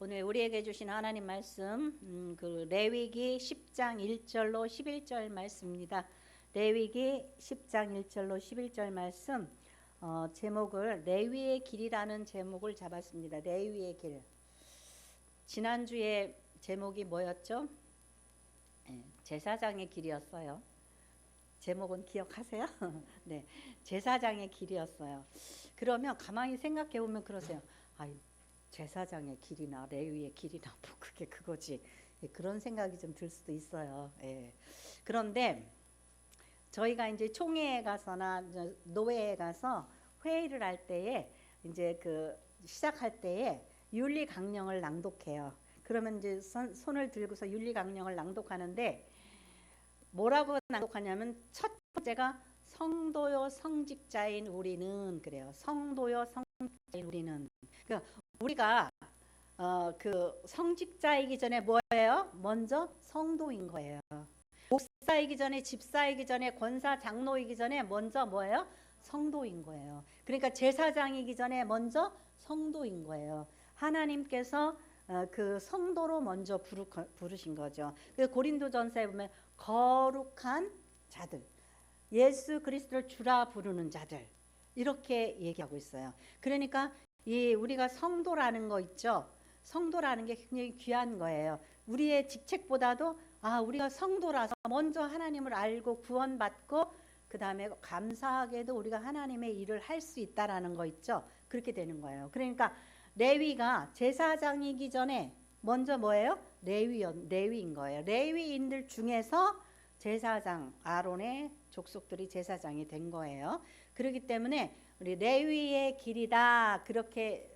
오늘 우리에게 주신 하나님 말씀 그 레위기 10장 1절로 11절 말씀입니다. 레위기 10장 1절로 11절 말씀 제목을 레위의 길이라는 제목을 잡았습니다. 레위의 길. 지난주에 제목이 뭐였죠? 제사장의 길이었어요. 제목은 기억하세요? 네, 제사장의 길이었어요. 그러면 가만히 생각해 보면 그러세요. 아유, 제사장의 길이나 레위의 길이나 뭐 그게 그거지. 그런 생각이 좀 들 수도 있어요. 그런데 저희가 이제 총회에 가서나 노회에 가서 회의를 할 때에 이제 그 시작할 때에 윤리 강령을 낭독해요. 그러면 이제 손을 들고서 윤리 강령을 낭독하는데 뭐라고 낭독하냐면 첫 번째가 성도요 성직자인 우리는 그래요. 성도요 성직자인 우리는. 그러니까 우리가 그 성직자이기 전에 뭐예요? 먼저 성도인 거예요. 목사이기 전에, 집사이기 전에, 권사 장로이기 전에 먼저 뭐예요? 성도인 거예요. 그러니까 제사장이기 전에 먼저 성도인 거예요. 하나님께서 그 성도로 먼저 부르신 거죠. 그래서 고린도전서에 보면 거룩한 자들, 예수 그리스도를 주라 부르는 자들, 이렇게 얘기하고 있어요. 그러니까 이 우리가 성도라는 거 있죠. 성도라는 게 굉장히 귀한 거예요. 우리의 직책보다도 우리가 성도라서 먼저 하나님을 알고 구원받고 그 다음에 감사하게도 우리가 하나님의 일을 할 수 있다라는 거 있죠. 그렇게 되는 거예요. 그러니까 레위가 제사장이기 전에 먼저 뭐예요? 레위인 거예요. 레위인들 중에서 제사장 아론의 족속들이 제사장이 된 거예요. 그렇기 때문에 우리 레위의 길이다 그렇게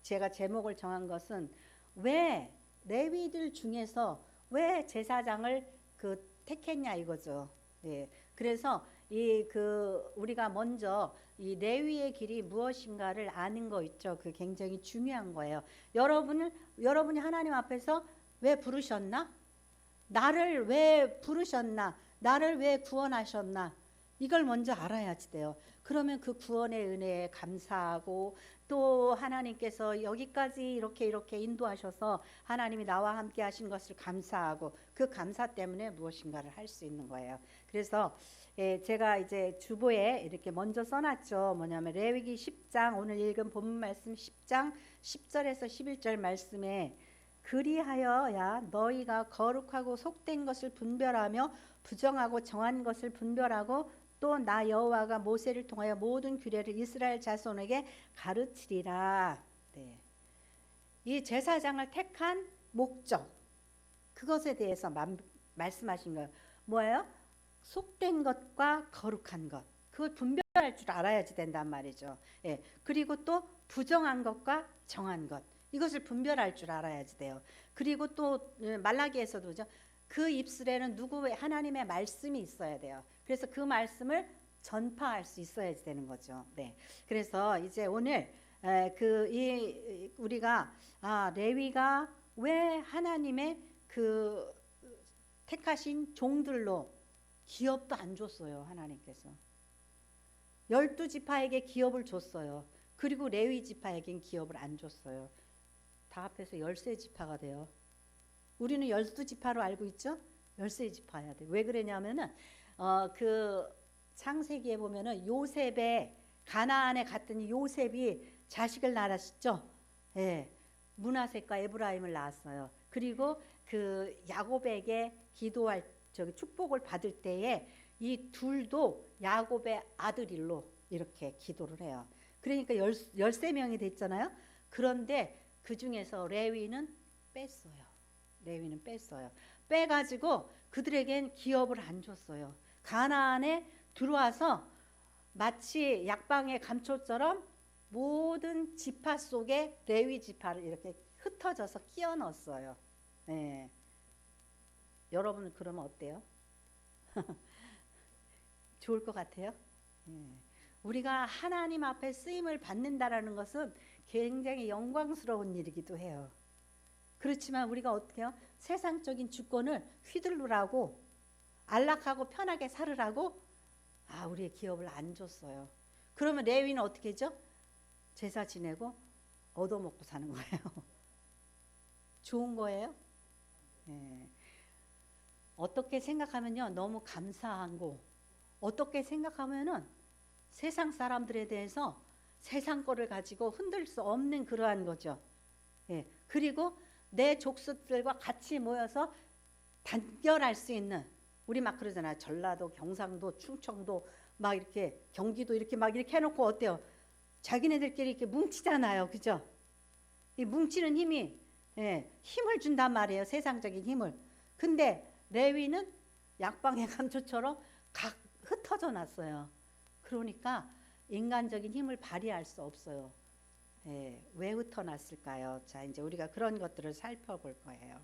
제가 제목을 정한 것은 왜 레위들 중에서 왜 제사장을 택했냐 이거죠. 예. 그래서 우리가 먼저 이 레위의 길이 무엇인가를 아는 거 있죠. 그 굉장히 중요한 거예요. 여러분이 하나님 앞에서 왜 부르셨나? 나를 왜 부르셨나? 나를 왜 구원하셨나? 이걸 먼저 알아야지 돼요. 그러면 그 구원의 은혜에 감사하고 또 하나님께서 여기까지 이렇게 인도하셔서 하나님이 나와 함께 하신 것을 감사하고 그 감사 때문에 무엇인가를 할 수 있는 거예요. 그래서 제가 이제 주보에 이렇게 먼저 써놨죠. 뭐냐면 레위기 10장 오늘 읽은 본문 말씀 10장 10절에서 11절 말씀에 그리하여야 너희가 거룩하고 속된 것을 분별하며 부정하고 정한 것을 분별하고 또 나 여호와가 모세를 통하여 모든 규례를 이스라엘 자손에게 가르치리라. 네. 이 제사장을 택한 목적 그것에 대해서 말씀하신 거예요. 뭐예요? 속된 것과 거룩한 것 그걸 분별할 줄 알아야지 된단 말이죠. 예. 그리고 또 부정한 것과 정한 것 이것을 분별할 줄 알아야지 돼요. 그리고 또 말라기에서도 그죠? 그 입술에는 누구의 하나님의 말씀이 있어야 돼요. 그래서 그 말씀을 전파할 수 있어야지 되는 거죠. 네. 그래서 이제 오늘 우리가 레위가 왜 하나님의 그 택하신 종들로 기업도 안 줬어요. 하나님께서 12지파에게 기업을 줬어요. 그리고 레위 지파에겐 기업을 안 줬어요. 다 합해서 13지파가 돼요. 우리는 12지파로 알고 있죠? 13지파야 돼. 왜 그러냐면은 그 창세기에 보면은 요셉의 가나안에 갔더니 요셉이 자식을 낳았죠. 예. 므낫세과 에브라임을 낳았어요. 그리고 그 야곱에게 기도할 축복을 받을 때에 이 둘도 야곱의 아들일로 이렇게 기도를 해요. 그러니까 13명이 됐잖아요. 그런데 그 중에서 레위는 뺐어요. 빼가지고 그들에겐 기업을 안 줬어요. 가나안에 들어와서 마치 약방의 감초처럼 모든 지파 속에 레위 지파를 이렇게 흩어져서 끼워 넣었어요. 네. 여러분 그러면 어때요? 좋을 것 같아요? 네. 우리가 하나님 앞에 쓰임을 받는다라는 것은 굉장히 영광스러운 일이기도 해요. 그렇지만 우리가 어떻게 해요? 세상적인 주권을 휘둘르라고 안락하고 편하게 살으라고 우리의 기업을 안 줬어요. 그러면 레위는 어떻게 하죠? 제사 지내고 얻어먹고 사는 거예요. 좋은 거예요. 예. 어떻게 생각하면요 너무 감사한 거, 어떻게 생각하면은 세상 사람들에 대해서 세상 거를 가지고 흔들 수 없는 그러한 거죠. 예. 그리고 내 족속들과 같이 모여서 단결할 수 있는, 우리 막 그러잖아요. 전라도, 경상도, 충청도 막 이렇게 경기도 이렇게 막 이렇게 해놓고 어때요? 자기네들끼리 이렇게 뭉치잖아요. 그죠? 이 뭉치는 힘이, 예, 힘을 준단 말이에요. 세상적인 힘을. 근데 레위는 약방의 감초처럼 각 흩어져 놨어요. 그러니까 인간적인 힘을 발휘할 수 없어요. 예, 왜 흩어놨을까요? 자, 이제 우리가 그런 것들을 살펴볼 거예요.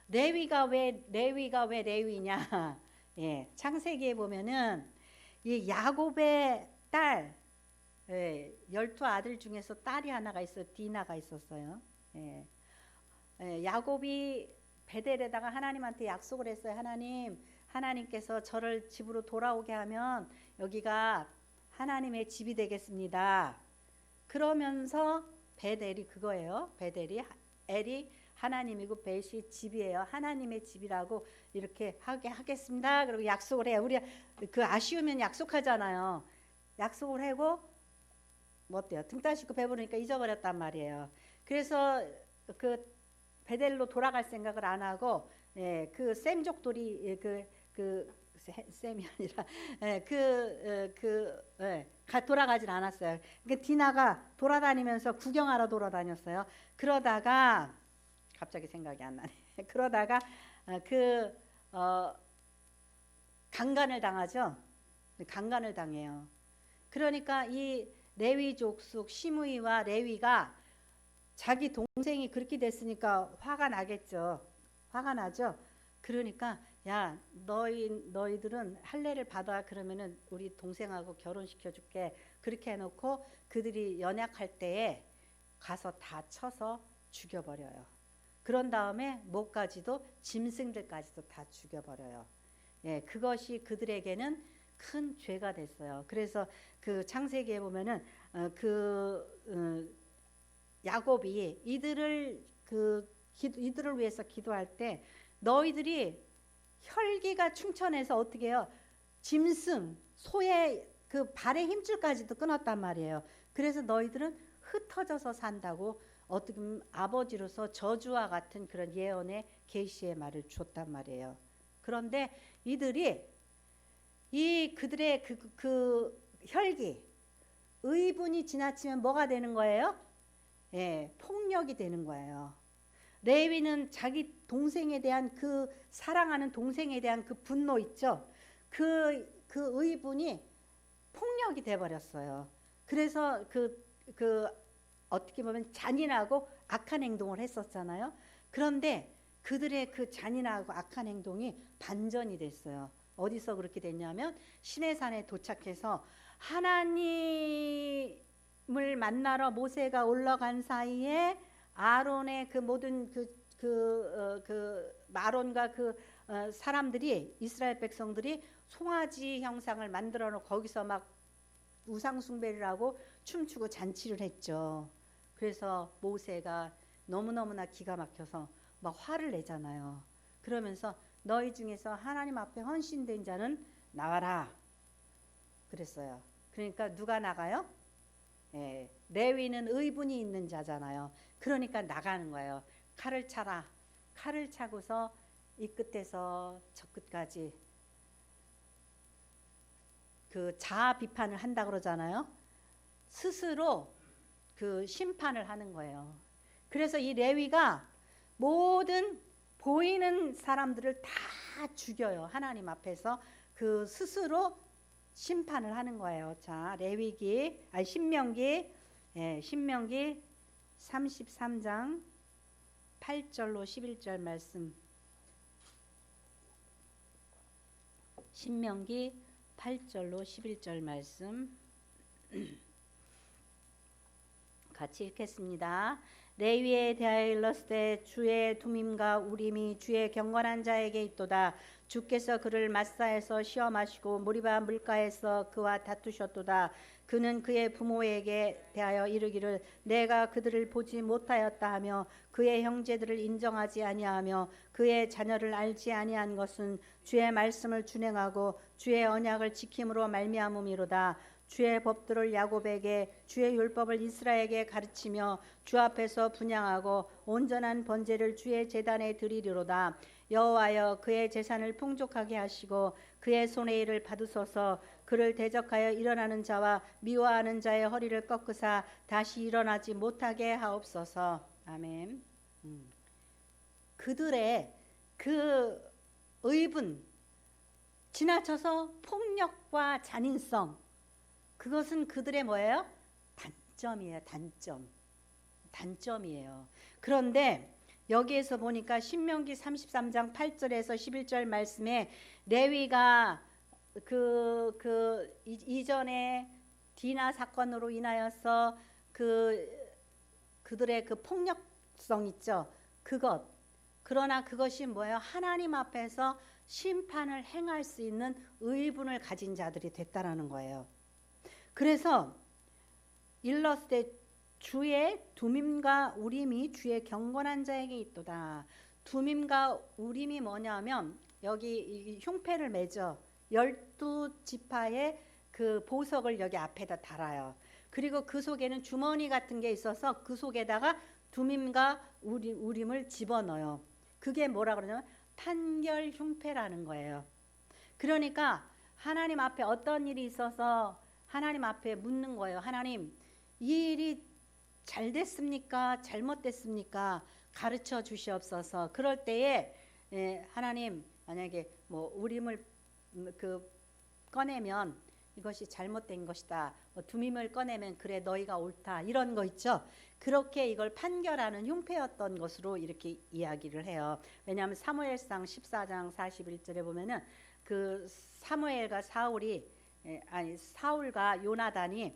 레위가 왜 레위냐? 예, 창세기에 보면은 이 야곱의 딸, 예, 12아들 중에서 딸이 하나가 있어, 디나가 있었어요. 예, 예, 야곱이 베델에다가 하나님한테 약속을 했어요. 하나님께서 저를 집으로 돌아오게 하면 여기가 하나님의 집이 되겠습니다. 그러면서 베델이 그거예요. 베델이 엘이 하나님이고 벳이 집이에요. 하나님의 집이라고 이렇게 하게 하겠습니다. 그리고 약속을 해요. 우리 그 아쉬우면 약속하잖아요. 약속을 하고 뭐 어때요? 등 따시고 배부르니까 잊어버렸단 말이에요. 그래서 그 베델로 돌아갈 생각을 안 하고, 예, 그 셈족들이 셈이 아니라, 예, 돌아가질 않았어요. 그러니까 디나가 돌아다니면서 구경하러 돌아다녔어요. 그러다가 갑자기 생각이 안 나네. 그러다가 강간을 당하죠. 강간을 당해요. 그러니까 이 레위 족속 시므이와 레위가 자기 동생이 그렇게 됐으니까 화가 나겠죠. 화가 나죠. 그러니까 야, 너희들은 할례를 받아. 그러면은 우리 동생하고 결혼시켜 줄게. 그렇게 해놓고 그들이 연약할 때에 가서 다 쳐서 죽여버려요. 그런 다음에 목까지도 짐승들까지도 다 죽여버려요. 예, 그것이 그들에게는 큰 죄가 됐어요. 그래서 그 창세기에 보면은 야곱이 이들을 위해서 기도할 때 너희들이 혈기가 충천해서 어떻게 해요? 짐승, 소의 그 발의 힘줄까지도 끊었단 말이에요. 그래서 너희들은 흩어져서 산다고 어떻게 보면 아버지로서 저주와 같은 그런 예언의 계시의 말을 줬단 말이에요. 그런데 이들이 그들의 그 혈기, 의분이 지나치면 뭐가 되는 거예요? 예, 폭력이 되는 거예요. 레위는 자기 동생에 대한 그 사랑하는 동생에 대한 그 분노 있죠. 그 의분이 폭력이 돼 버렸어요. 그래서 어떻게 보면 잔인하고 악한 행동을 했었잖아요. 그런데 그들의 그 잔인하고 악한 행동이 반전이 됐어요. 어디서 그렇게 됐냐면 시내산에 도착해서 하나님을 만나러 모세가 올라간 사이에 아론의 그 모든 아론과 사람들이, 이스라엘 백성들이 송아지 형상을 만들어 놓고 거기서 막 우상 숭배를 하고 춤추고 잔치를 했죠. 그래서 모세가 너무너무나 기가 막혀서 막 화를 내잖아요. 그러면서 너희 중에서 하나님 앞에 헌신된 자는 나와라 그랬어요. 그러니까 누가 나가요? 예, 레위는 의분이 있는 자잖아요. 그러니까 나가는 거예요. 칼을 차라. 칼을 차고서 이 끝에서 저 끝까지 그 자아 비판을 한다 그러잖아요. 스스로 그 심판을 하는 거예요. 그래서 이 레위가 모든 보이는 사람들을 다 죽여요. 하나님 앞에서 그 스스로 심판을 하는 거예요. 자, 신명기 33장 8절로 11절 말씀. 신명기 8절로 11절 말씀 같이 읽겠습니다. 레위에 대하여 일렀으되 주의 두밈과 우림이 주의 경건한 자에게 있도다. 주께서 그를 마사에서 시험하시고 무리바 물가에서 그와 다투셨도다. 그는 그의 부모에게 대하여 이르기를 내가 그들을 보지 못하였다 하며 그의 형제들을 인정하지 아니하며 그의 자녀를 알지 아니한 것은 주의 말씀을 준행하고 주의 언약을 지킴으로 말미암음이로다. 주의 법도를 야곱에게 주의 율법을 이스라엘에게 가르치며 주 앞에서 분향하고 온전한 번제를 주의 제단에 드리리로다. 여호와여 그의 재산을 풍족하게 하시고 그의 손의 일을 받으소서. 그를 대적하여 일어나는 자와 미워하는 자의 허리를 꺾으사 다시 일어나지 못하게 하옵소서. 아멘. 그들의 그 의분, 지나쳐서 폭력과 잔인성, 그것은 그들의 뭐예요? 단점이에요. 단점이에요. 그런데 여기에서 보니까 신명기 33장 8절에서 11절 말씀에 레위가 이전에 디나 사건으로 인하여서 그들의 그 폭력성 있죠. 그러나 그것이 뭐예요? 하나님 앞에서 심판을 행할 수 있는 의분을 가진 자들이 됐다라는 거예요. 그래서 일렀을 때 주의 두밈과 우림이 주의 경건한 자에게 있도다. 두밈과 우림이 뭐냐면 여기 흉패를 맺어 12지파의 그 보석을 여기 앞에다 달아요. 그리고 그 속에는 주머니 같은 게 있어서 그 속에다가 두밈과 우림을 집어넣어요. 그게 뭐라 그러냐면 판결 흉패라는 거예요. 그러니까 하나님 앞에 어떤 일이 있어서 하나님 앞에 묻는 거예요. 하나님, 이 일이 잘 됐습니까? 잘못됐습니까? 가르쳐 주시옵소서. 그럴 때에 하나님 만약에 뭐 우림을 꺼내면 이것이 잘못된 것이다. 두밈을 꺼내면 그래 너희가 옳다. 이런 거 있죠. 그렇게 이걸 판결하는 흉패였던 것으로 이렇게 이야기를 해요. 왜냐하면 사무엘상 14장 41절에 보면은 그 사무엘과 사울과 요나단이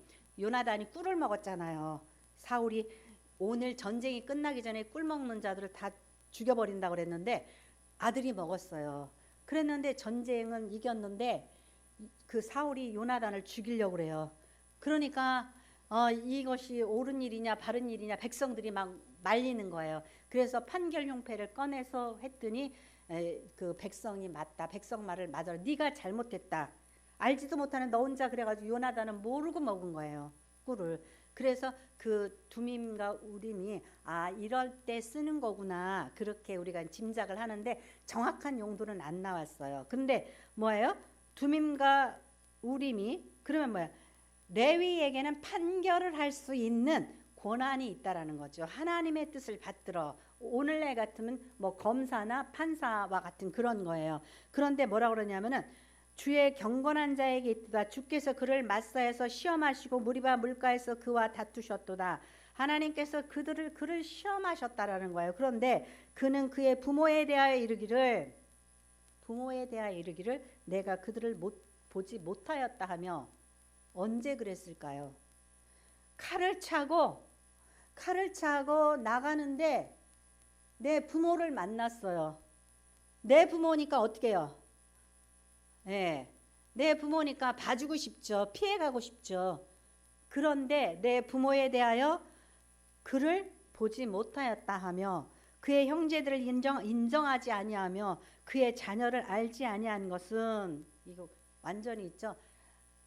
꿀을 먹었잖아요. 사울이 오늘 전쟁이 끝나기 전에 꿀 먹는 자들을 다 죽여버린다고 그랬는데 아들이 먹었어요. 그랬는데 전쟁은 이겼는데 그 사울이 요나단을 죽이려고 그래요. 그러니까 이것이 옳은 일이냐 바른 일이냐 백성들이 막 말리는 거예요. 그래서 판결 흉패를 꺼내서 했더니 그 백성이 맞다. 백성 말을 맞아라. 네가 잘못됐다. 알지도 못하는 너 혼자 그래가지고 요나단은 모르고 먹은 거예요. 꿀을. 그래서 그 두밈과 우림이 이럴 때 쓰는 거구나. 그렇게 우리가 짐작을 하는데 정확한 용도는 안 나왔어요. 근데 뭐예요? 두밈과 우림이 그러면 뭐야? 레위에게는 판결을 할 수 있는 권한이 있다라는 거죠. 하나님의 뜻을 받들어. 오늘날 같으면 뭐 검사나 판사와 같은 그런 거예요. 그런데 뭐라 그러냐면은 주의 경건한 자에게 있도다. 주께서 그를 맞사해서 시험하시고 무리바 물가에서 그와 다투셨도다. 하나님께서 그를 시험하셨다라는 거예요. 그런데 그는 그의 부모에 대하여 이르기를 내가 그들을 보지 못하였다 하며 언제 그랬을까요? 칼을 차고 나가는데 내 부모를 만났어요. 내 부모니까 어떻게 해요? 내 부모니까 봐주고 싶죠. 피해가고 싶죠. 그런데 내 부모에 대하여 그를 보지 못하였다 하며 그의 형제들을 인정하지 아니하며 그의 자녀를 알지 아니한 것은 이거 완전히 있죠.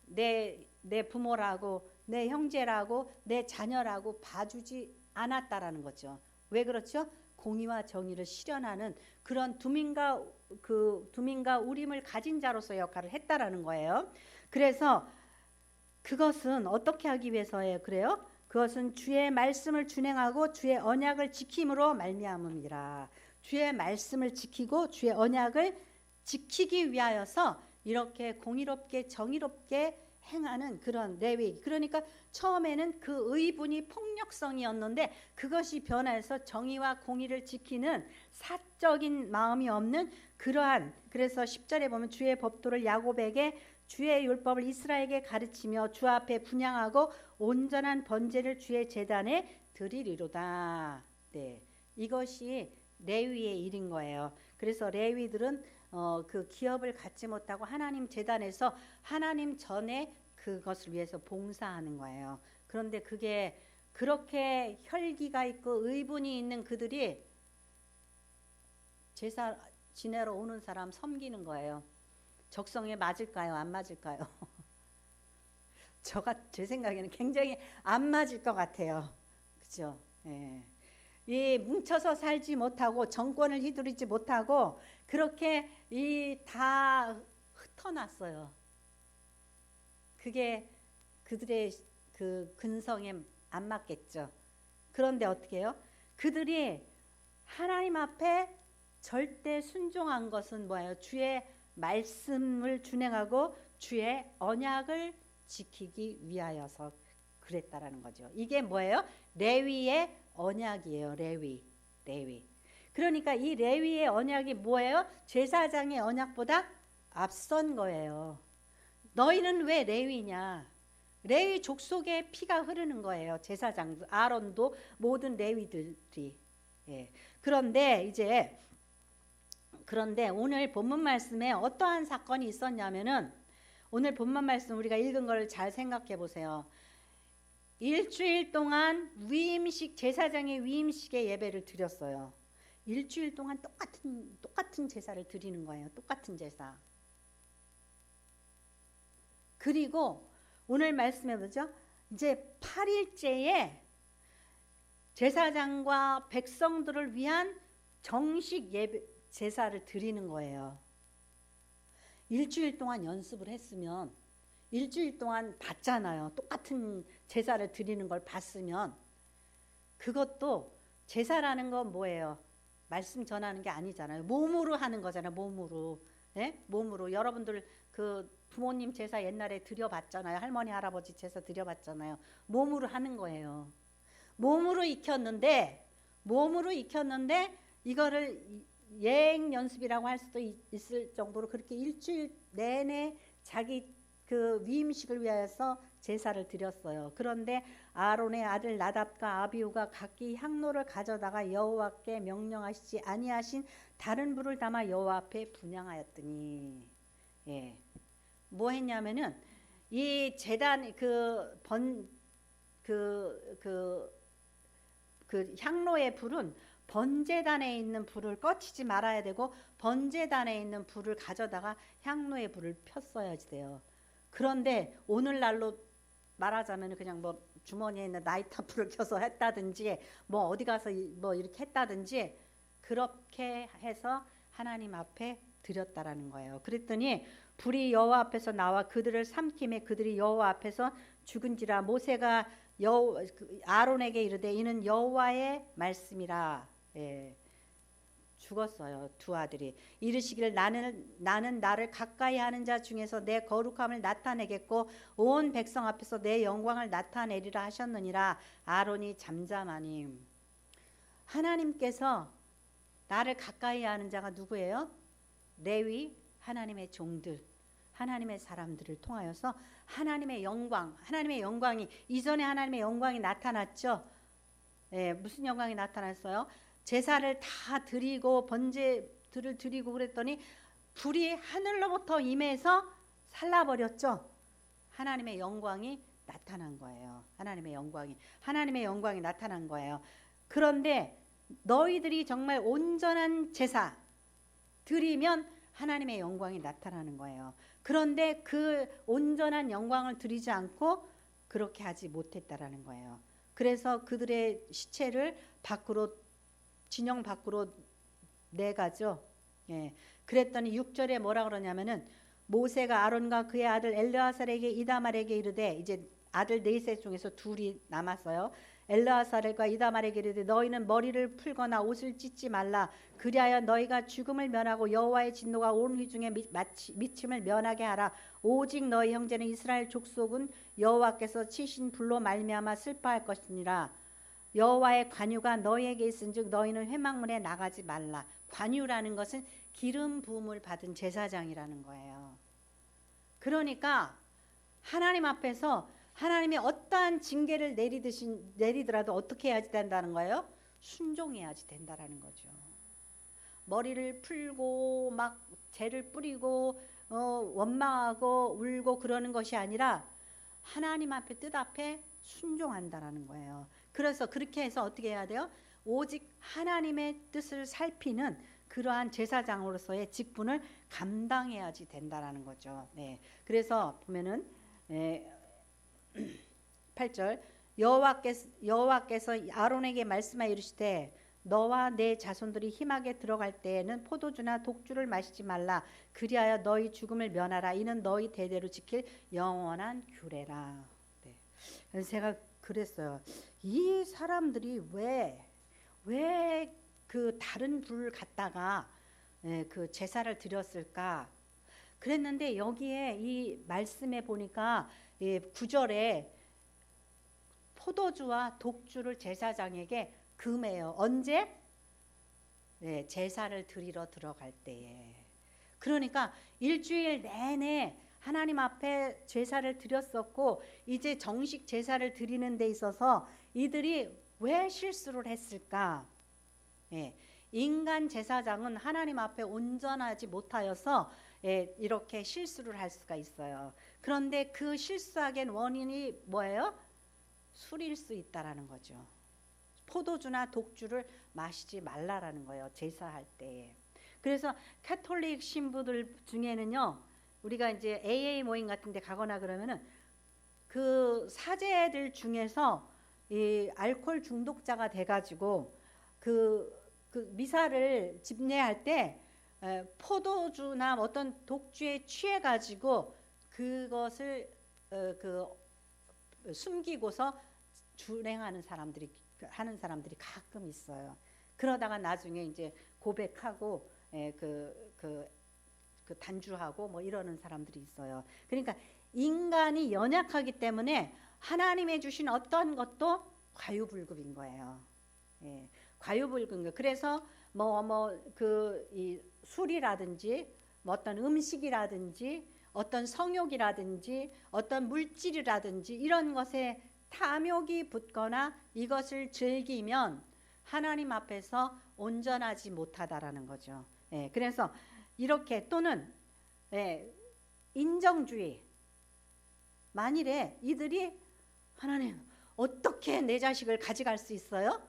내 부모라고 내 형제라고 내 자녀라고 봐주지 않았다라는 거죠. 왜 그렇죠? 공의와 정의를 실현하는 그런 두민과 우림을 가진 자로서 역할을 했다라는 거예요. 그래서 그것은 어떻게 하기 위해서예요? 그래요? 그것은 주의 말씀을 준행하고 주의 언약을 지킴으로 말미암음이라. 주의 말씀을 지키고 주의 언약을 지키기 위하여서 이렇게 공의롭게 정의롭게 행하는 그런 레위. 그러니까 처음에는 그 의분이 폭력성이었는데 그것이 변해서 정의와 공의를 지키는 사적인 마음이 없는 그러한, 그래서 10절에 보면 주의 법도를 야곱에게 주의 율법을 이스라엘에게 가르치며 주 앞에 분향하고 온전한 번제를 주의 제단에 드리리로다. 네, 이것이 레위의 일인 거예요. 그래서 레위들은 그 기업을 갖지 못하고 하나님 제단에서 하나님 전에 그것을 위해서 봉사하는 거예요. 그런데 그게 그렇게 혈기가 있고 의분이 있는 그들이 제사 지내러 오는 사람 섬기는 거예요. 적성에 맞을까요? 안 맞을까요? 제 생각에는 굉장히 안 맞을 것 같아요. 그죠? 예. 이 뭉쳐서 살지 못하고 정권을 휘두르지 못하고 그렇게 다 흩어놨어요. 그게 그들의 그 근성에 안 맞겠죠. 그런데 어떻게 해요? 그들이 하나님 앞에 절대 순종한 것은 뭐예요? 주의 말씀을 준행하고 주의 언약을 지키기 위하여서 그랬다라는 거죠. 이게 뭐예요? 레위의 언약이에요. 레위. 그러니까 이 레위의 언약이 뭐예요? 제사장의 언약보다 앞선 거예요. 너희는 왜 레위냐? 레위 족속의 피가 흐르는 거예요. 제사장도, 아론도, 모든 레위들이. 예. 그런데 오늘 본문 말씀에 어떠한 사건이 있었냐면은, 오늘 본문 말씀 우리가 읽은 걸 잘 생각해 보세요. 일주일 동안 제사장의 위임식의 예배를 드렸어요. 일주일 동안 똑같은 제사를 드리는 거예요. 똑같은 제사. 그리고 오늘 말씀해 보죠. 이제 8일째에 제사장과 백성들을 위한 정식 예배 제사를 드리는 거예요. 일주일 동안 연습을 했으면, 일주일 동안 봤잖아요. 똑같은 제사를 드리는 걸 봤으면, 그것도 제사라는 건 뭐예요? 말씀 전하는 게 아니잖아요. 몸으로 하는 거잖아요. 몸으로. 예? 몸으로. 여러분들 그 부모님 제사 옛날에 드려봤잖아요. 할머니 할아버지 제사 드려봤잖아요. 몸으로 하는 거예요. 몸으로 익혔는데 이거를 예행 연습이라고 할 수도 있을 정도로 그렇게 일주일 내내 자기 그 위임식을 위하여서 제사를 드렸어요. 그런데 아론의 아들 나답과 아비후가 각기 향로를 가져다가 여호와께 명령하시지 아니하신 다른 불을 담아 여호와 앞에 분향하였더니, 예, 뭐 했냐면은 이 제단 그 향로의 불은 번제단에 있는 불을 꺼치지 말아야 되고, 번제단에 있는 불을 가져다가 향로의 불을 폈어야지 돼요. 그런데 오늘날로 말하자면 그냥 뭐 주머니에 있는 라이터 불을 켜서 했다든지, 뭐 어디 가서 뭐 이렇게 했다든지, 그렇게 해서 하나님 앞에 드렸다라는 거예요. 그랬더니 불이 여호와 앞에서 나와 그들을 삼킴에 그들이 여호와 앞에서 죽은지라. 모세가 아론에게 이르되 이는 여호와의 말씀이라. 예, 죽었어요. 두 아들이 이르시기를 나는 나를 가까이 하는 자 중에서 내 거룩함을 나타내겠고 온 백성 앞에서 내 영광을 나타내리라 하셨느니라. 아론이 잠잠하니. 하나님께서 나를 가까이 하는 자가 누구예요? 레위, 하나님의 종들, 하나님의 사람들을 통하여서 하나님의 영광이, 이전에 하나님의 영광이 나타났죠. 예, 무슨 영광이 나타났어요? 제사를 다 드리고 번제들을 드리고 그랬더니 불이 하늘로부터 임해서 살라버렸죠. 하나님의 영광이 나타난 거예요. 하나님의 영광이 나타난 거예요. 그런데 너희들이 정말 온전한 제사 드리면 하나님의 영광이 나타나는 거예요. 그런데 그 온전한 영광을 드리지 않고 그렇게 하지 못했다라는 거예요. 그래서 그들의 시체를 진영 밖으로 내가죠. 예. 그랬더니 6절에 뭐라 그러냐면은 모세가 아론과 그의 아들 엘르아살에게 이다말에게 이르되, 이제 아들 넷셋 중에서 둘이 남았어요. 엘르아살과 이다말에게 이르되 너희는 머리를 풀거나 옷을 찢지 말라. 그리하여 너희가 죽음을 면하고 여호와의 진노가 온 회중에 미침을 면하게 하라. 오직 너희 형제는 이스라엘 족속은 여호와께서 치신 불로 말미암아 슬퍼할 것이니라. 여호와의 관유가 너희에게 있은즉 너희는 회막문에 나가지 말라. 관유라는 것은 기름 부음을 받은 제사장이라는 거예요. 그러니까 하나님 앞에서 하나님이 어떠한 징계를 내리더라도 어떻게 해야지 된다는 거예요? 순종해야지 된다라는 거죠. 머리를 풀고 막 재를 뿌리고 원망하고 울고 그러는 것이 아니라 하나님 앞에 뜻 앞에 순종한다라는 거예요. 그래서 그렇게 해서 어떻게 해야 돼요? 오직 하나님의 뜻을 살피는 그러한 제사장으로서의 직분을 감당해야지 된다라는 거죠. 네. 그래서 보면은 8절 여호와께서 아론에게 말씀하여 이르시되 너와 내 자손들이 힘하게 들어갈 때에는 포도주나 독주를 마시지 말라. 그리하여 너희 죽음을 면하라. 이는 너희 대대로 지킬 영원한 규례라. 네. 그래서 제가 그랬어요. 이 사람들이 왜 그 다른 불을 갖다가 그 제사를 드렸을까? 그랬는데 여기에 이 말씀에 보니까 9절에 포도주와 독주를 제사장에게 금해요. 언제? 네, 제사를 드리러 들어갈 때에. 그러니까 일주일 내내 하나님 앞에 제사를 드렸었고 이제 정식 제사를 드리는 데 있어서 이들이 왜 실수를 했을까? 예, 인간 제사장은 하나님 앞에 온전하지 못하여서 이렇게 실수를 할 수가 있어요. 그런데 그 실수하게 원인이 뭐예요? 술일 수 있다라는 거죠. 포도주나 독주를 마시지 말라라는 거예요. 제사할 때에. 그래서 카톨릭 신부들 중에는요. 우리가 이제 AA 모임 같은 데 가거나 그러면은 그 사제들 중에서 이 알코올 중독자가 돼 가지고 그 미사를 집례할 때 포도주나 어떤 독주에 취해 가지고 그것을 숨기고서 준행하는 사람들이 가끔 있어요. 그러다가 나중에 이제 고백하고 그 단주하고 뭐 이러는 사람들이 있어요. 그러니까 인간이 연약하기 때문에 하나님의 주신 어떤 것도 과유불급인 거예요. 예, 과유불급. 그래서 이 술이라든지 뭐 어떤 음식이라든지 어떤 성욕이라든지 어떤 물질이라든지 이런 것에 탐욕이 붙거나 이것을 즐기면 하나님 앞에서 온전하지 못하다라는 거죠. 예, 그래서 이렇게 또는 인정주의. 만일에 이들이 하나님 어떻게 내 자식을 가져갈 수 있어요?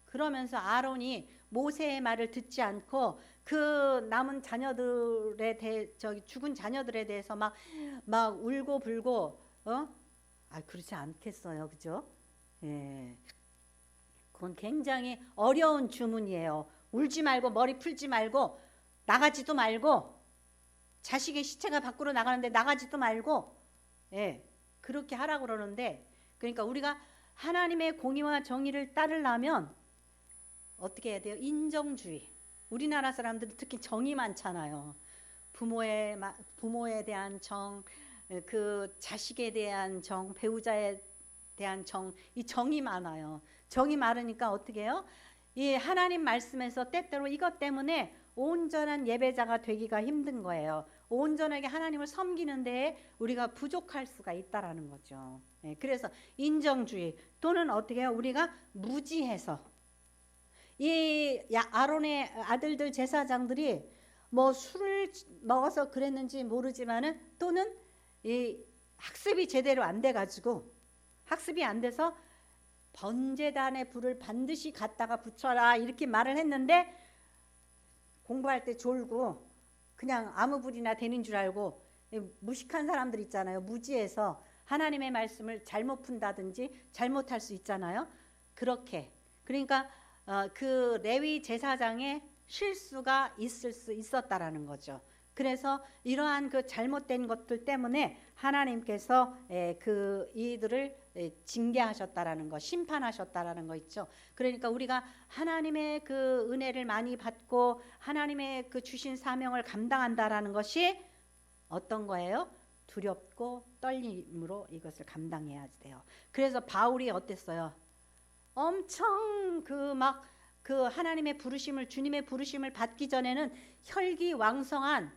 그러면서 아론이 모세의 말을 듣지 않고 그 남은 자녀들에 죽은 자녀들에 대해서 막 울고 불고 그렇지 않겠어요, 그죠? 예, 그건 굉장히 어려운 주문이에요. 울지 말고 머리 풀지 말고 나가지도 말고 자식의 시체가 밖으로 나가는데 나가지도 말고 그렇게 하라고 그러는데 그러니까 우리가 하나님의 공의와 정의를 따르려면 어떻게 해야 돼요? 인정주의. 우리나라 사람들은 특히 정이 많잖아요. 부모에 대한 정, 그 자식에 대한 정, 배우자에 대한 정, 이 정이 많아요. 정이 많으니까 어떻게 해요? 이 하나님 말씀에서 때때로 이것 때문에 온전한 예배자가 되기가 힘든 거예요. 온전하게 하나님을 섬기는 데에 우리가 부족할 수가 있다라는 거죠. 그래서 인정주의 또는 어떻게 해요? 우리가 무지해서 이 아론의 아들들 제사장들이 뭐 술을 먹어서 그랬는지 모르지만은 또는 이 학습이 제대로 안 돼 가지고 학습이 안 돼서 번제단의 불을 반드시 갖다가 붙여라 이렇게 말을 했는데 공부할 때 졸고 그냥 아무 불이나 되는 줄 알고 무식한 사람들 있잖아요. 무지해서 하나님의 말씀을 잘못 푼다든지 잘못할 수 있잖아요. 그렇게 그러니까 그 레위 제사장의 실수가 있을 수 있었다라는 거죠. 그래서 이러한 그 잘못된 것들 때문에 하나님께서 그 이들을 징계하셨다라는 거, 심판하셨다라는 거 있죠. 그러니까 우리가 하나님의 그 은혜를 많이 받고 하나님의 그 주신 사명을 감당한다라는 것이 어떤 거예요? 두렵고 떨림으로 이것을 감당해야 돼요. 그래서 바울이 어땠어요? 엄청 그 하나님의 부르심을 주님의 부르심을 받기 전에는 혈기왕성한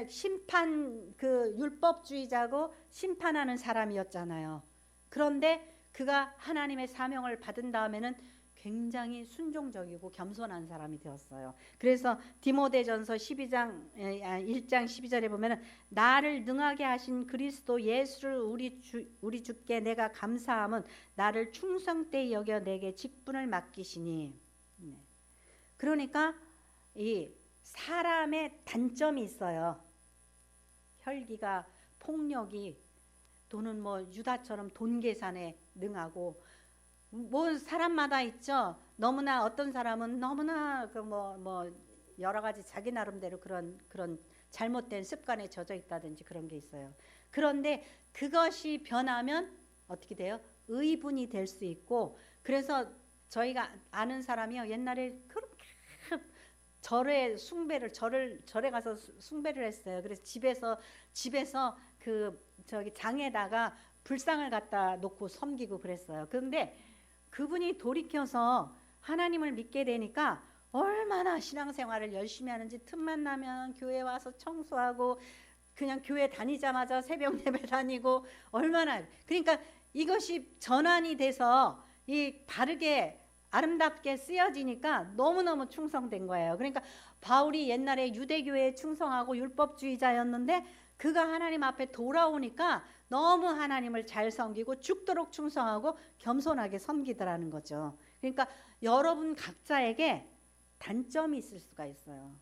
심판 그 율법주의자고 심판하는 사람이었잖아요. 그런데 그가 하나님의 사명을 받은 다음에는 굉장히 순종적이고 겸손한 사람이 되었어요. 그래서 디모데전서 1장 12절에 보면은 나를 능하게 하신 그리스도 예수를 우리 주께 내가 감사함은 나를 충성되이 여겨 내게 직분을 맡기시니. 그러니까 이 사람의 단점이 있어요. 혈기가, 폭력이, 또는 뭐 유다처럼 돈 계산에 능하고, 뭐 사람마다 있죠. 너무나 어떤 사람은 너무나 뭐 여러 가지 자기 나름대로 그런 잘못된 습관에 젖어 있다든지 그런 게 있어요. 그런데 그것이 변하면 어떻게 돼요? 의분이 될 수 있고, 그래서 저희가 아는 사람이요, 옛날에 그렇게 절에 가서 숭배를 했어요. 그래서 집에서 그 저기 장에다가 불상을 갖다 놓고 섬기고 그랬어요. 그런데 그분이 돌이켜서 하나님을 믿게 되니까 얼마나 신앙생활을 열심히 하는지, 틈만 나면 교회 와서 청소하고, 그냥 교회 다니자마자 새벽 예배 다니고, 얼마나, 그러니까 이것이 전환이 돼서 이 바르게 아름답게 쓰여지니까 너무너무 충성된 거예요. 그러니까 바울이 옛날에 유대교회에 충성하고 율법주의자였는데 그가 하나님 앞에 돌아오니까 너무 하나님을 잘 섬기고 죽도록 충성하고 겸손하게 섬기더라는 거죠. 그러니까 여러분 각자에게 단점이 있을 수가 있어요.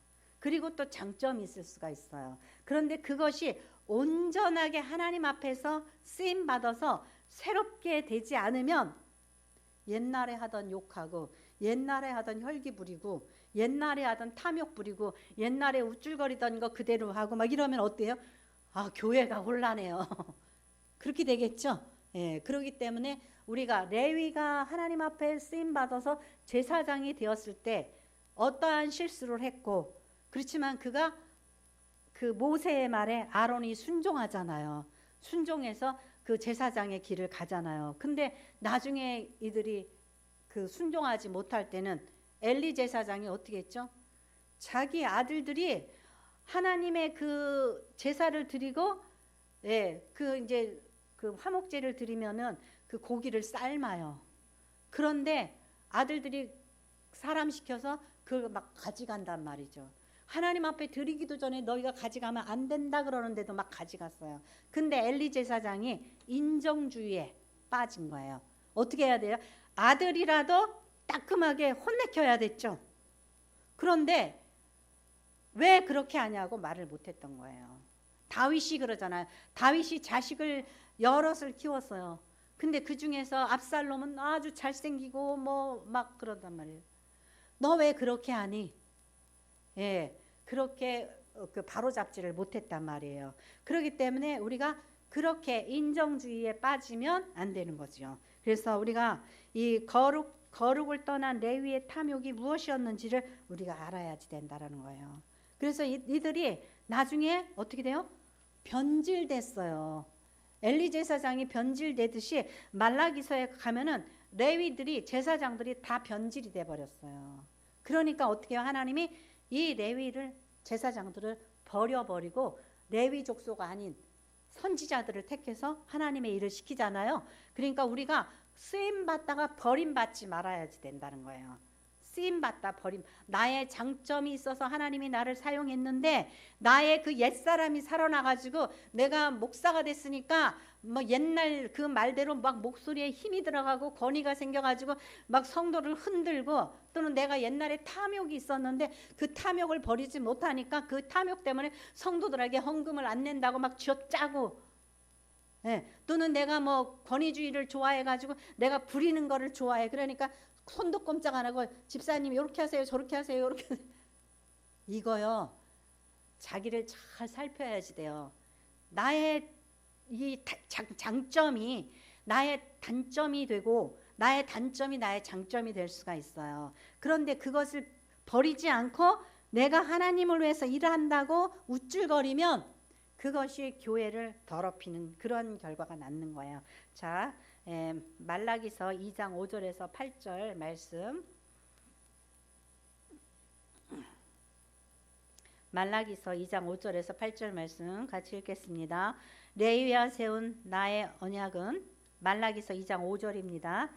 그리고 또 장점이 있을 수가 있어요. 그런데 그것이 온전하게 하나님 앞에서 쓰임 받아서 새롭게 되지 않으면 옛날에 하던 욕하고, 옛날에 하던 혈기 부리고, 옛날에 하던 탐욕 부리고, 옛날에 우쭐거리던 거 그대로 하고 막 이러면 어때요? 아, 교회가 혼란해요. 그렇게 되겠죠. 예, 그렇기 때문에 우리가 레위가 하나님 앞에 쓰임 받아서 제사장이 되었을 때 어떠한 실수를 했고, 그렇지만 그가 그 모세의 말에 아론이 순종하잖아요. 순종해서 그 제사장의 길을 가잖아요. 근데 나중에 이들이 그 순종하지 못할 때는 엘리 제사장이 어떻게 했죠? 자기 아들들이 하나님의 그 제사를 드리고, 그 이제 그 화목제를 드리면은 그 고기를 삶아요. 그런데 아들들이 사람 시켜서 그걸 막 가져간단 말이죠. 하나님 앞에 드리기도 전에 너희가 가져가면 안 된다 그러는데도 막 가져갔어요. 근데 엘리 제사장이 인정주의에 빠진 거예요. 어떻게 해야 돼요? 아들이라도 따끔하게 혼내켜야 됐죠. 그런데 왜 그렇게 하냐고 말을 못했던 거예요. 다윗이 그러잖아요. 다윗이 자식을 여럿을 키웠어요. 근데 그 중에서 압살롬은 아주 잘생기고 뭐 막 그런단 말이에요. 너 왜 그렇게 하니? 그렇게 그 바로잡지를 못했단 말이에요. 그렇기 때문에 우리가 그렇게 인정주의에 빠지면 안 되는 거죠. 그래서 우리가 이 거룩을 떠난 레위의 탐욕이 무엇이었는지를 우리가 알아야지 된다라는 거예요. 그래서 이들이 나중에 어떻게 돼요? 변질됐어요. 엘리 제사장이 변질되듯이 말라기서에 가면은 레위들이, 제사장들이 다 변질이 돼 버렸어요. 그러니까 어떻게 해요? 하나님이 이 레위를, 제사장들을 버려버리고 레위 족속가 아닌 선지자들을 택해서 하나님의 일을 시키잖아요. 그러니까 우리가 쓰임받다가 버림받지 말아야지 된다는 거예요. 쓰임받다 버림. 나의 장점이 있어서 하나님이 나를 사용했는데 나의 그 옛사람이 살아나가지고 내가 목사가 됐으니까 뭐 옛날 그 말대로 막 목소리에 힘이 들어가고 권위가 생겨가지고 막 성도를 흔들고, 또는 내가 옛날에 탐욕이 있었는데 그 탐욕을 버리지 못하니까 그 탐욕 때문에 성도들에게 헌금을 안 낸다고 막 쥐어짜고, 또는 내가 뭐 권위주의를 좋아해가지고 내가 부리는 거를 좋아해. 그러니까 손도 꼼짝 안 하고 집사님 이렇게 하세요, 저렇게 하세요, 이렇게. 이거요, 자기를 잘 살펴야지 돼요. 나의 이 장점이 나의 단점이 되고 나의 단점이 나의 장점이 될 수가 있어요. 그런데 그것을 버리지 않고 내가 하나님을 위해서 일을 한다고 우쭐거리면 그것이 교회를 더럽히는 그런 결과가 낳는 거예요. 자, 말라기서 2장 5절에서 8절 말씀. 말라기서 2장 5절에서 8절 말씀 같이 읽겠습니다. 레위와 세운 나의 언약은, 말라기서 2장 5절입니다.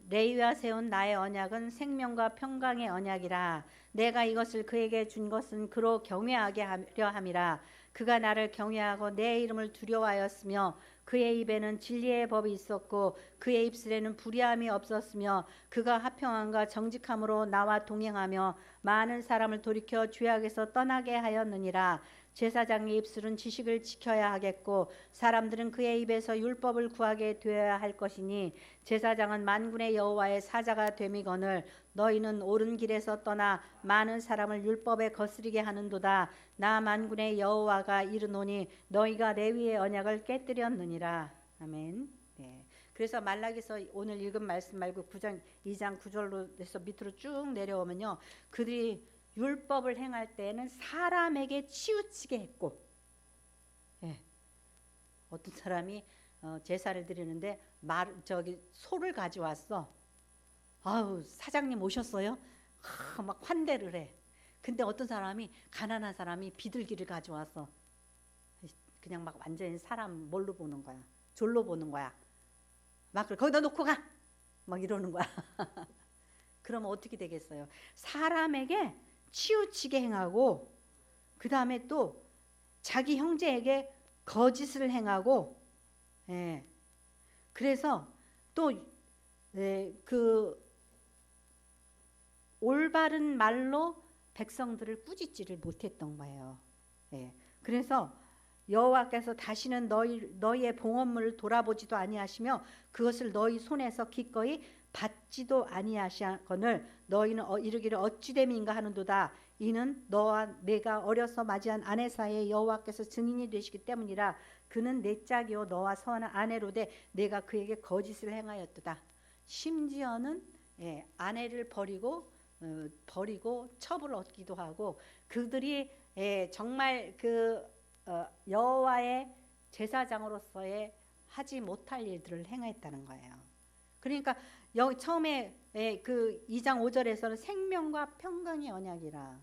레위와 세운 나의 언약은 생명과 평강의 언약이라. 내가 이것을 그에게 준 것은 그로 경외하게 하려 함이라. 그가 나를 경외하고 내 이름을 두려워하였으며 그의 입에는 진리의 법이 있었고 그의 입술에는 불의함이 없었으며 그가 화평함과 정직함으로 나와 동행하며 많은 사람을 돌이켜 죄악에서 떠나게 하였느니라. 제사장의 입술은 지식을 지켜야 하겠고 사람들은 그의 입에서 율법을 구하게 되어야 할 것이니 제사장은 만군의 여호와의 사자가 됨이거늘 너희는 옳은 길에서 떠나 많은 사람을 율법에 거스리게 하는도다. 나 만군의 여호와가 이르노니 너희가 레위의 언약을 깨뜨렸느니라. 아멘. 네. 그래서 말라기서 오늘 읽은 말씀 말고 2장 9절로 해서 밑으로 쭉 내려오면요, 그들이 율법을 행할 때에는 사람에게 치우치게 했고, 예. 어떤 사람이 제사를 드리는데 소를 가져왔어. 아우, 사장님 오셨어요? 막 환대를 해. 근데 어떤 사람이, 가난한 사람이 비둘기를 가져왔어. 그냥 막 완전히 사람 뭘로 보는 거야? 졸로 보는 거야. 막 거기다 놓고 가! 막 이러는 거야. 그러면 어떻게 되겠어요? 사람에게 치우치게 행하고, 그 다음에 또 자기 형제에게 거짓을 행하고, 예. 그래서 또 그 올바른 말로 백성들을 꾸짖지를 못했던 거예요. 예. 그래서 여호와께서 다시는 너희의 봉헌물을 돌아보지도 아니하시며 그것을 너희 손에서 기꺼이 받지도 아니하시거늘 너희는 이르기를 어찌 됨인가 하는도다. 이는 너와 내가 어려서 맞이한 아내 사이에 여호와께서 증인이 되시기 때문이라. 그는 내 짝이요 너와 서한 아내로되 내가 그에게 거짓을 행하였도다. 심지어는 아내를 버리고 첩을 얻기도 하고, 그들이 정말 그 여호와의 제사장으로서의 하지 못할 일들을 행했다는 거예요. 그러니까 여기 처음에 그 2장 5절에서는 생명과 평강의 언약이라.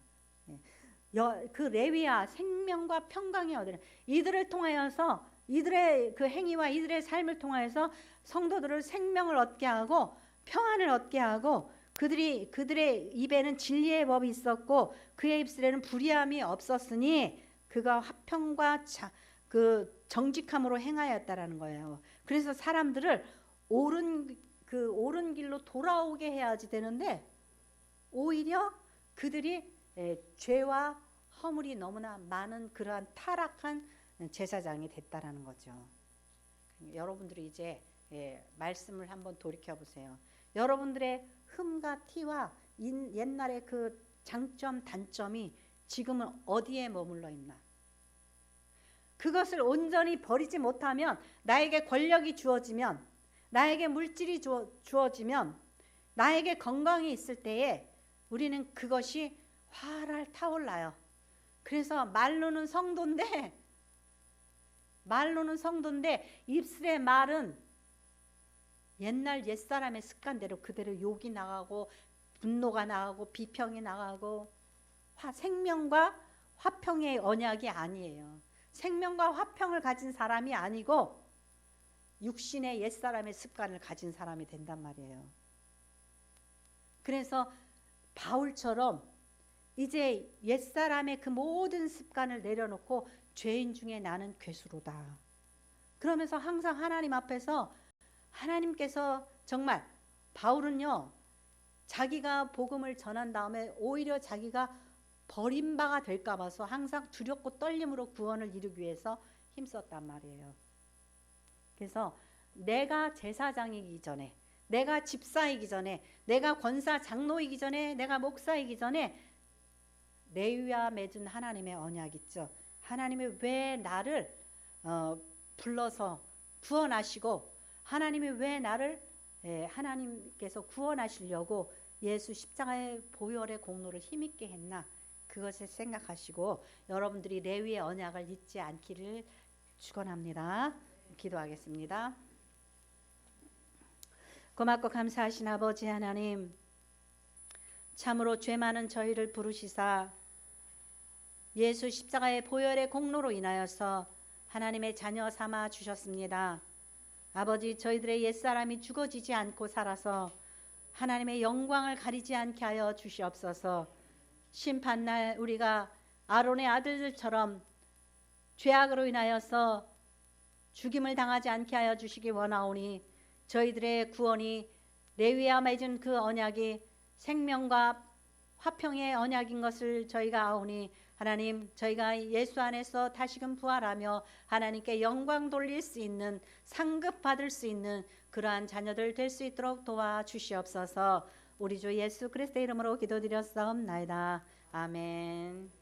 그 레위야 생명과 평강의 언약. 이들을 통하여서 이들의 그 행위와 이들의 삶을 통하여서 성도들을 생명을 얻게 하고 평안을 얻게 하고, 그들의 입에는 진리의 법이 있었고 그의 입술에는 불의함이 없었으니 그가 화평과 그 정직함으로 행하였다라는 거예요. 그래서 사람들을 옳은 길로 돌아오게 해야지 되는데, 오히려 그들이 죄와 허물이 너무나 많은 그러한 타락한 제사장이 됐다라는 거죠. 여러분들이 이제 말씀을 한번 돌이켜 보세요. 여러분들의 흠과 티와 옛날의 그 장점 단점이 지금은 어디에 머물러 있나? 그것을 온전히 버리지 못하면, 나에게 권력이 주어지면, 나에게 물질이 주어지면, 나에게 건강이 있을 때에 우리는 그것이 활활 타올라요. 그래서 말로는 성도인데 입술의 말은 옛날 옛사람의 습관대로 그대로 욕이 나가고 분노가 나가고 비평이 나가고, 생명과 화평의 언약이 아니에요. 생명과 화평을 가진 사람이 아니고 육신의 옛사람의 습관을 가진 사람이 된단 말이에요. 그래서 바울처럼 이제 옛사람의 그 모든 습관을 내려놓고 죄인 중에 나는 괴수로다. 그러면서 항상 하나님 앞에서, 하나님께서 정말, 바울은요 자기가 복음을 전한 다음에 오히려 자기가 버림바가 될까 봐서 항상 두렵고 떨림으로 구원을 이루기 위해서 힘썼단 말이에요. 그래서 내가 제사장이기 전에, 내가 집사이기 전에, 내가 권사 장로이기 전에, 내가 목사이기 전에 레위와 맺은 하나님의 언약 있죠. 하나님이 왜 나를 불러서 구원하시고, 하나님이 왜 나를 하나님께서 구원하시려고 예수 십자가의 보혈의 공로를 힘있게 했나, 그것을 생각하시고 여러분들이 레위의 언약을 잊지 않기를 축원합니다. 기도하겠습니다. 고맙고 감사하신 아버지 하나님, 참으로 죄 많은 저희를 부르시사 예수 십자가의 보혈의 공로로 인하여서 하나님의 자녀 삼아 주셨습니다. 아버지, 저희들의 옛사람이 죽어지지 않고 살아서 하나님의 영광을 가리지 않게 하여 주시옵소서. 심판날 우리가 아론의 아들들처럼 죄악으로 인하여서 죽임을 당하지 않게 하여 주시기 원하오니 저희들의 구원이 레위와 맺은 그 언약이 생명과 화평의 언약인 것을 저희가 아오니 하나님, 저희가 예수 안에서 다시금 부활하며 하나님께 영광 돌릴 수 있는, 상급 받을 수 있는 그러한 자녀들 될 수 있도록 도와주시옵소서. 우리 주 예수 그리스도의 이름으로 기도드렸사옵나이다. 아멘.